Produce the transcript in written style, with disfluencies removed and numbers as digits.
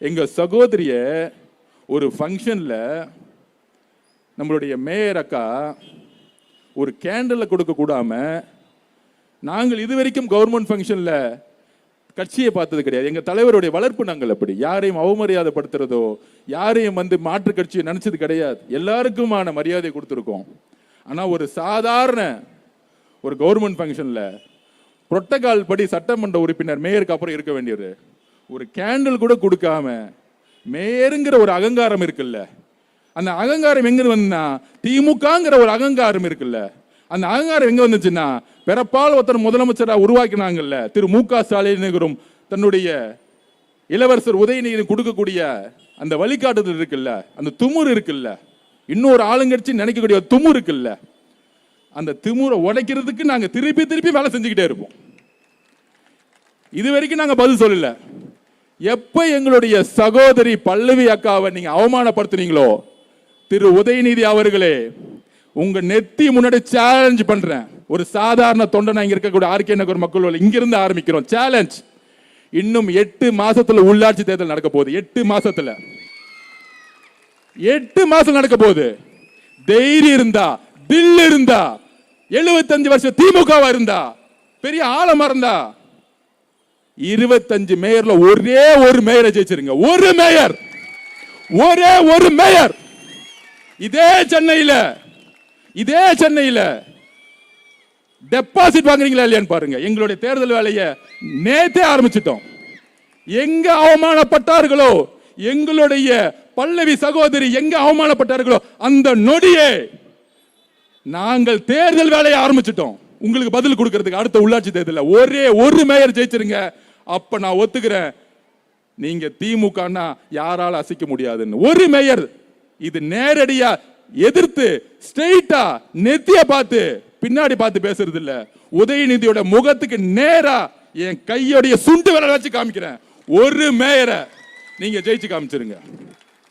எங்க சகோதரிய ஒரு ஃபங்க்ஷன்ல நம்மளுடைய மேயர் அக்கா ஒரு கேண்டலை கொடுக்க கூடாம, நாங்கள் இதுவரைக்கும் கவர்மெண்ட் ஃபங்க்ஷன்ல கட்சியை பார்த்தது கிடையாது. எங்க தலைவருடைய வளர்ப்பு நாங்கள் அப்படி யாரையும் அவமரியாதைப்படுத்துறதோ யாரையும் மாற்று கட்சியை நினைச்சது கிடையாது. எல்லாருக்குமான மரியாதை கொடுத்துருக்கோம். ஆனா ஒரு சாதாரண ஒரு கவர்மெண்ட் ஃபங்க்ஷன்ல புரோட்டோகால் படி சட்டமன்ற உறுப்பினர் மேயருக்கு அப்புறம் இருக்க வேண்டியது ஒரு கேண்டில் கூட கொடுக்காம, மேயருங்கிற ஒரு அகங்காரம் இருக்குல்ல, அந்த அகங்காரம் எங்க வந்தா திமுகங்கிற ஒரு அகங்காரம் இருக்குல்ல, அந்த அகங்காரம் எங்க வந்துச்சுன்னா பிறப்பால் ஒருத்தர் முதலமைச்சராக உருவாக்கினாங்கல்ல திரு மு.க. ஸ்டாலின் தன்னுடைய இளவரசர் உதயநிதி கொடுக்கக்கூடிய அந்த வழிகாட்டுதல் இருக்குல்ல, அந்த துமுறு இருக்குல்ல, இன்னொரு ஆளுங்கட்சி நினைக்கக்கூடிய துமுறு இருக்குல்ல, அந்த திமுறை உடைக்கிறதுக்கு நாங்க திருப்பி திருப்பி வேலை செஞ்சுக்கிட்டே இருப்போம். இது வரைக்கும் நாங்க பதில் சொல்லல. எப்ப எங்களுடைய சகோதரி பல்லவி அக்காவை நீங்க அவமானப்படுத்துனீங்களோ, திரு உதயநிதி அவர்களே, உங்க நெத்தி முன்னாடி சேலஞ்ச் பண்றேன். ஒரு சாதாரண தொண்டனா இங்க இருக்கக்கூடிய ஆர்கே நகர் மக்கள் இங்கிருந்து ஆரம்பிக்கிறோம் சேலஞ்ச். இன்னும் 8 மாசத்துல உள்ளாட்சி தேர்தல் நடக்க போகுது. 8 மாசத்துல 8 மாசம் நடக்க போகுது. தைரியம் இருந்தா, தில் இருந்தா, 75 வருஷம் திமுகவா இருந்தா, பெரிய ஆழமா இருந்தா 25 மேயர்ல ஒரே ஒரு மேயரை ஜெயிச்சிருங்க. ஒரு மேயர், ஒரே ஒரு மேயர். இதே சென்னையில டெபாசிட் வாங்குறீங்களா இல்லையான்னு பாருங்க. எங்களுடைய தேர்தல் வேலையை நேத்தே ஆரம்பிச்சிட்டோம். எங்க அவமானப்பட்டார்களோ, எங்களுடைய பல்லவி சகோதரி எங்க அவமானப்பட்டார்களோ அந்த நொடியே நாங்கள் தேர்தல் வேலையை ஆரம்பிச்சிட்டோம். உங்களுக்கு பதில் கொடுக்கிறதுக்கு அடுத்த உள்ளாட்சி தேர்தலில் ஒரே ஒரு மேயர் ஜெயிச்சிருங்க. அப்ப நான் ஒத்துக்கிறேன், நீங்க திமுகனா யாரால அசைக்க முடியாதுன்னு. ஒரு மேயர். இது நேரடியா எதிர்த்து ஸ்ட்ரெயிட்டா நெத்திய பார்த்து பின்னாடி பார்த்து பேசுறது இல்ல. உதயநிதியோட முகத்துக்கு நேரா என் கையோடைய சுண்டு விரல் வச்சு காமிக்கிறேன். ஒரு மேயரை நீங்க ஜெயிச்சு காமிச்சிருங்க.